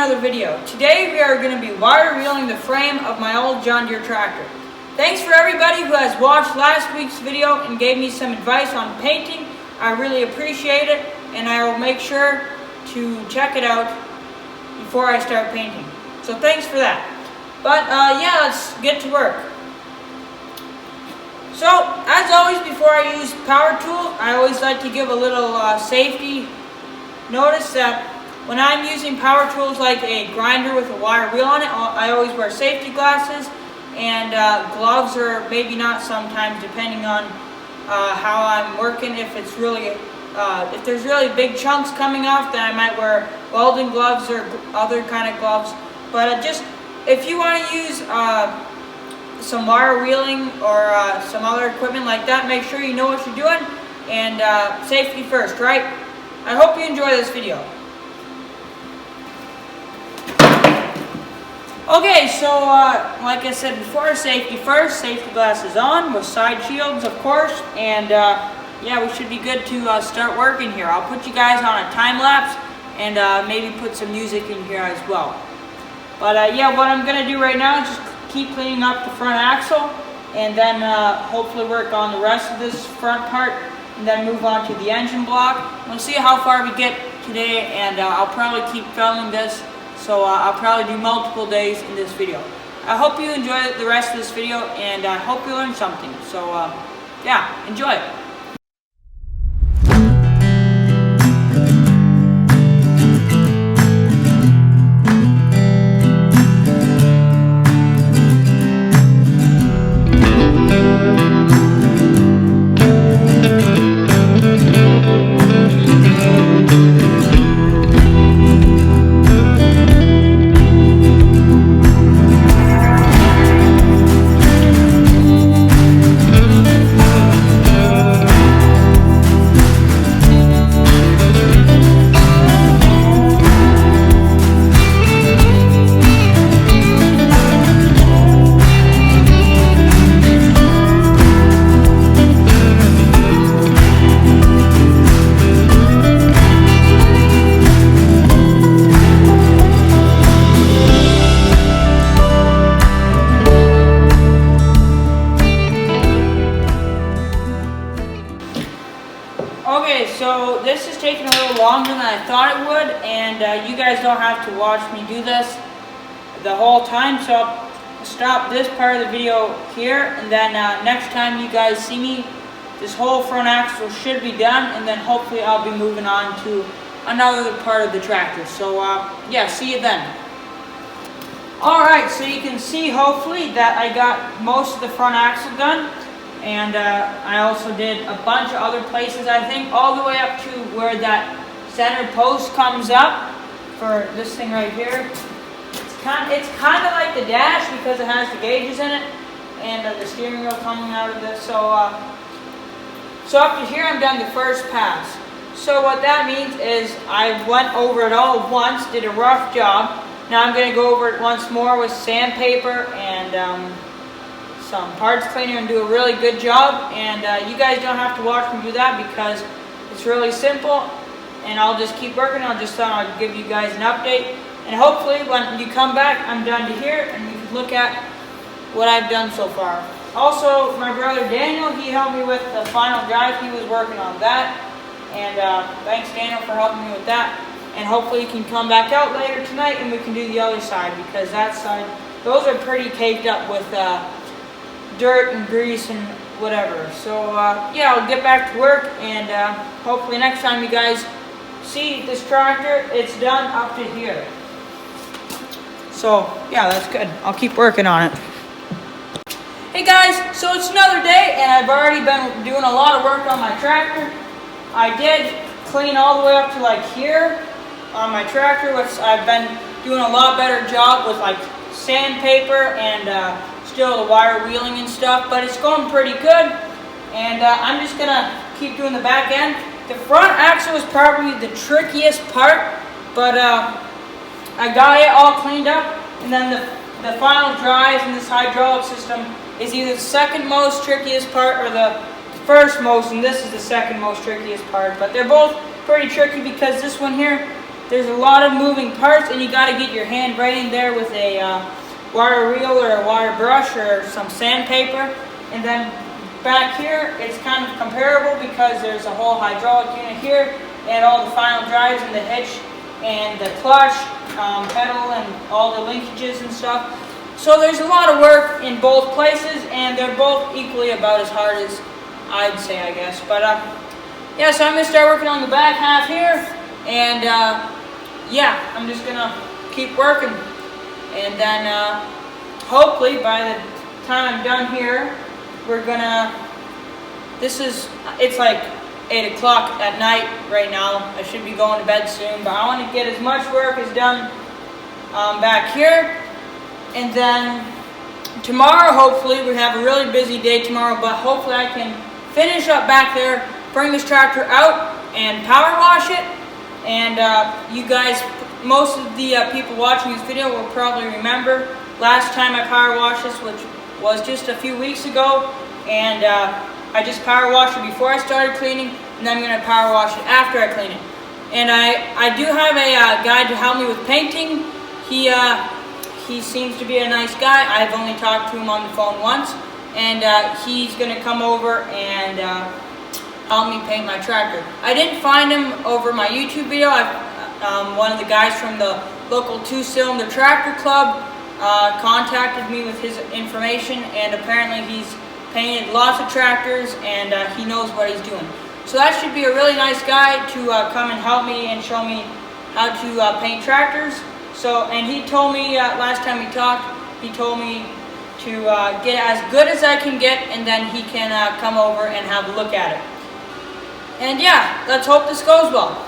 another video. Today we are going to be wire reeling the frame of my old John Deere tractor. Thanks for everybody who has watched last week's video and gave me some advice on painting. I really appreciate it, and I will make sure to check it out before I start painting. So thanks for that. But yeah, let's get to work. So, as always, before I use power tool, I always like to give a little safety notice that when I'm using power tools like a grinder with a wire wheel on it, I always wear safety glasses and gloves, or maybe not sometimes, depending on how I'm working. If it's really, if there's really big chunks coming off, then I might wear welding gloves or other kind of gloves. But just if you want to use some wire wheeling or some other equipment like that, make sure you know what you're doing, and safety first, right? I hope you enjoy this video. Okay, so like I said before, safety first, safety glasses on with side shields, of course, and yeah, we should be good to start working here. I'll put you guys on a time lapse and maybe put some music in here as well. But yeah, what I'm going to do right now is just keep cleaning up the front axle, and then hopefully work on the rest of this front part, and then move on to the engine block. We'll see how far we get today, and I'll probably keep filming this, so I'll probably do multiple days in this video. I hope you enjoy the rest of this video, and I hope you learned something. So yeah, enjoy it. Okay, so this is taking a little longer than I thought it would, and you guys don't have to watch me do this the whole time, so I'll stop this part of the video here, and then next time you guys see me, this whole front axle should be done, and then hopefully I'll be moving on to another part of the tractor. So yeah, see you then. Alright, so you can see hopefully that I got most of the front axle done. And I also did a bunch of other places, I think, all the way up to where that center post comes up for this thing right here. It's kind of like the dash because it has the gauges in it, and the steering wheel coming out of this. So up to here, I'm done the first pass. So what that means is I went over it all once, did a rough job. Now I'm going to go over it once more with sandpaper and some parts cleaner, and do a really good job. And you guys don't have to watch me do that because it's really simple, and I'll just keep working. I just thought I'd give you guys an update, and hopefully when you come back, I'm done to here, and you can look at what I've done so far. Also, my brother Daniel, he helped me with the final drive. He was working on that, and thanks Daniel for helping me with that. And hopefully you can come back out later tonight and we can do the other side, because that side, those are pretty caked up with dirt and grease and whatever. So yeah, I'll get back to work, and hopefully next time you guys see this tractor, it's done up to here. So yeah, that's good. I'll keep working on it. Hey guys, so it's another day, and I've already been doing a lot of work on my tractor. I did clean all the way up to like here on my tractor, which I've been doing a lot better job with, like sandpaper and still the wire wheeling and stuff, but it's going pretty good. And I'm just gonna keep doing the back end. The front axle is probably the trickiest part, but I got it all cleaned up, and then the final drives in this hydraulic system is either the second most trickiest part or the first most, and this is the second most trickiest part. But they're both pretty tricky because this one here, there's a lot of moving parts, and you got to get your hand right in there with a wire reel or a wire brush or some sandpaper. And then back here, it's kind of comparable because there's a whole hydraulic unit here and all the final drives and the hitch and the clutch, pedal, and all the linkages and stuff. So there's a lot of work in both places, and they're both equally about as hard as I'd say, I guess. But yeah, so I'm gonna start working on the back half here, and yeah, I'm just gonna keep working, and then hopefully by the time I'm done here, we're gonna. It's like 8 o'clock at night right now. I should be going to bed soon, but I want to get as much work as done back here. And then tomorrow, hopefully, we have a really busy day tomorrow, but hopefully I can finish up back there, bring this tractor out and power wash it. And you guys, most of the people watching this video will probably remember last time I power washed this, which was just a few weeks ago. And I just power washed it before I started cleaning, and then I'm going to power wash it after I clean it. And I do have a guy to help me with painting. He seems to be a nice guy. I've only talked to him on the phone once, and he's going to come over and help me paint my tractor. I didn't find him over my YouTube video. One of the guys from the local 2-cylinder tractor club contacted me with his information, and apparently he's painted lots of tractors, and he knows what he's doing. So that should be a really nice guy to come and help me and show me how to paint tractors. So, and he told me last time we talked, he told me to get as good as I can get, and then he can come over and have a look at it. And yeah, let's hope this goes well.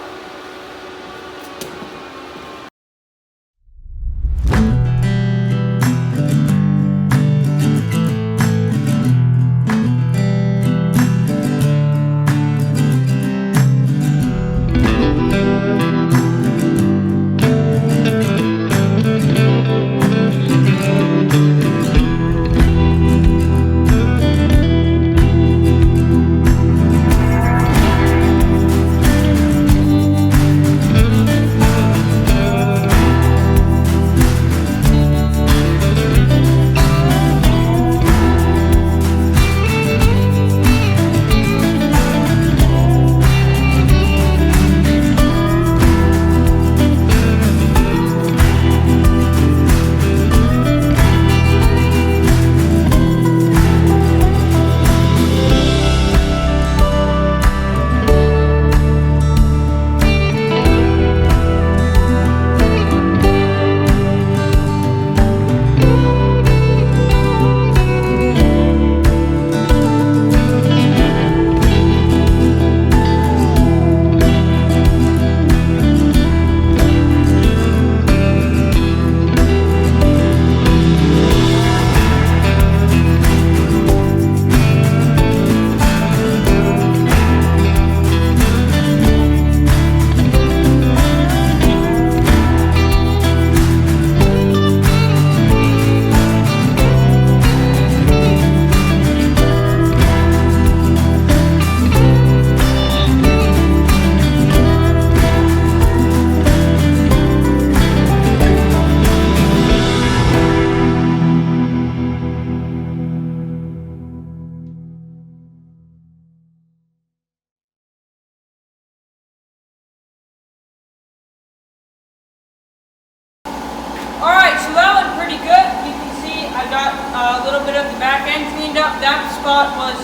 Alright, so that looked pretty good. You can see I got a little bit of the back end cleaned up. That spot was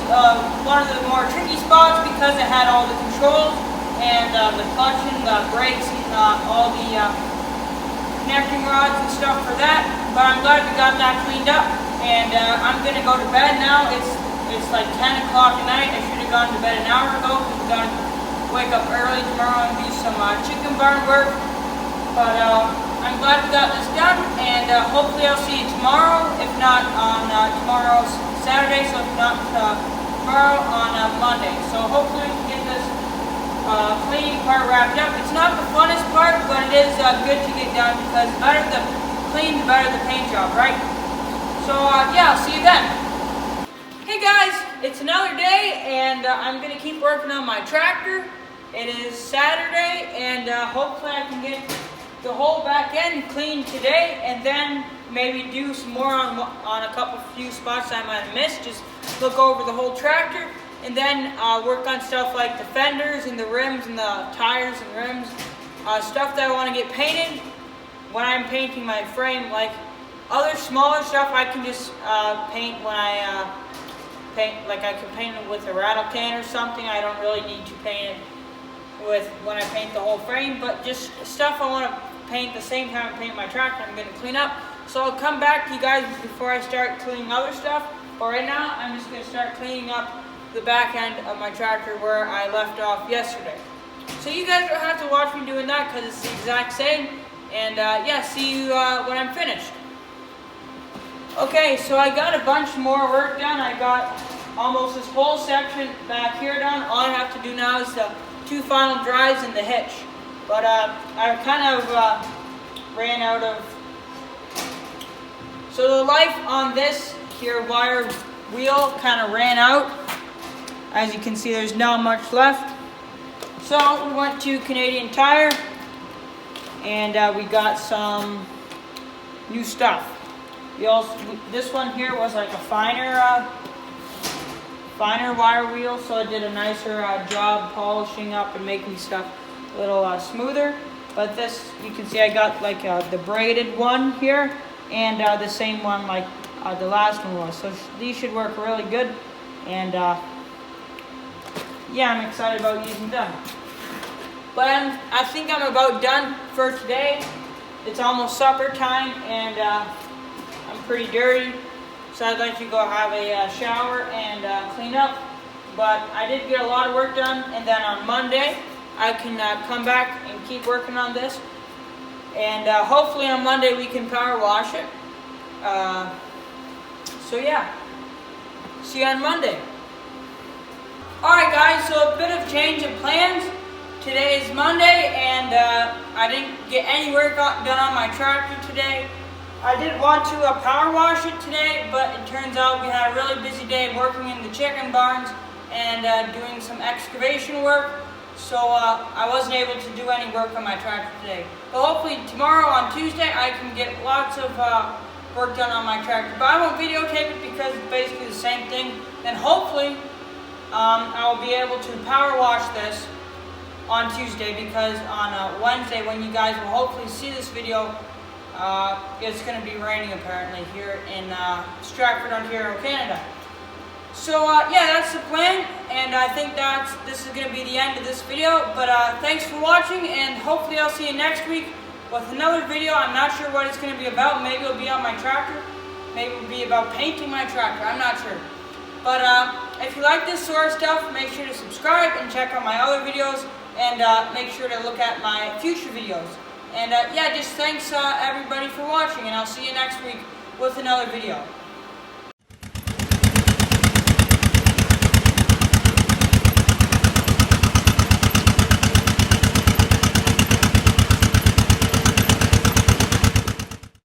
one of the more tricky spots because it had all the controls and the clutch and the brakes and all the connecting rods and stuff for that. But I'm glad we got that cleaned up, and I'm going to go to bed now. It's like 10 o'clock at night. I should have gone to bed an hour ago because we're going to wake up early tomorrow and do some chicken barn work. But I'm glad we got this done, and hopefully I'll see you tomorrow, if not on tomorrow's Saturday, so if not tomorrow on Monday. So hopefully we can get this cleaning part wrapped up. It's not the funnest part, but it is good to get done because the better the clean, the better the paint job, right? So yeah, I'll see you then. Hey guys, it's another day, and I'm going to keep working on my tractor. It is Saturday, and hopefully I can get the whole back end cleaned today, and then maybe do some more on a few spots I might have missed. Just look over the whole tractor, and then work on stuff like the fenders and the rims and the tires and rims, stuff that I want to get painted when I'm painting my frame. Like other smaller stuff I can just paint when I paint, like I can paint it with a rattle can or something. I don't really need to paint it with when I paint the whole frame, but just stuff I want to paint the same time I paint my tractor, I'm going to clean up. So I'll come back to you guys before I start cleaning other stuff. But right now, I'm just going to start cleaning up the back end of my tractor where I left off yesterday. So you guys don't have to watch me doing that because it's the exact same. And yeah, see you when I'm finished. Okay, so I got a bunch more work done. I got almost this whole section back here done. All I have to do now is the 2 final drives and the hitch. But I kind of ran out of... So the life on this here wire wheel kind of ran out. As you can see, there's not much left. So we went to Canadian Tire, and we got some new stuff. This one here was like a finer wire wheel, so it did a nicer job polishing up and making stuff a little smoother. But this, you can see I got like the braided one here, and the same one like the last one was. So these should work really good, and yeah, I'm excited about using them. But I think I'm about done for today. It's almost supper time, and I'm pretty dirty, so I'd like to go have a shower and clean up. But I did get a lot of work done, and then on Monday I can come back and keep working on this. And hopefully on Monday we can power wash it. So yeah, see you on Monday. Alright guys, so a bit of change of plans. Today is Monday, and I didn't get any work done on my tractor today. I did want to power wash it today, but it turns out we had a really busy day working in the chicken barns and doing some excavation work. So I wasn't able to do any work on my tractor today. But hopefully tomorrow on Tuesday I can get lots of work done on my tractor. But I won't videotape it because it's basically the same thing. Then hopefully I will be able to power wash this on Tuesday, because on Wednesday, when you guys will hopefully see this video, it's going to be raining apparently here in Stratford, Ontario, Canada. So yeah, that's the plan, and I think this is going to be the end of this video. But thanks for watching, and hopefully I'll see you next week with another video. I'm not sure what it's going to be about. Maybe it'll be on my tractor. Maybe it'll be about painting my tractor. I'm not sure. But if you like this sort of stuff, make sure to subscribe and check out my other videos, and make sure to look at my future videos. And yeah, just thanks everybody for watching, and I'll see you next week with another video.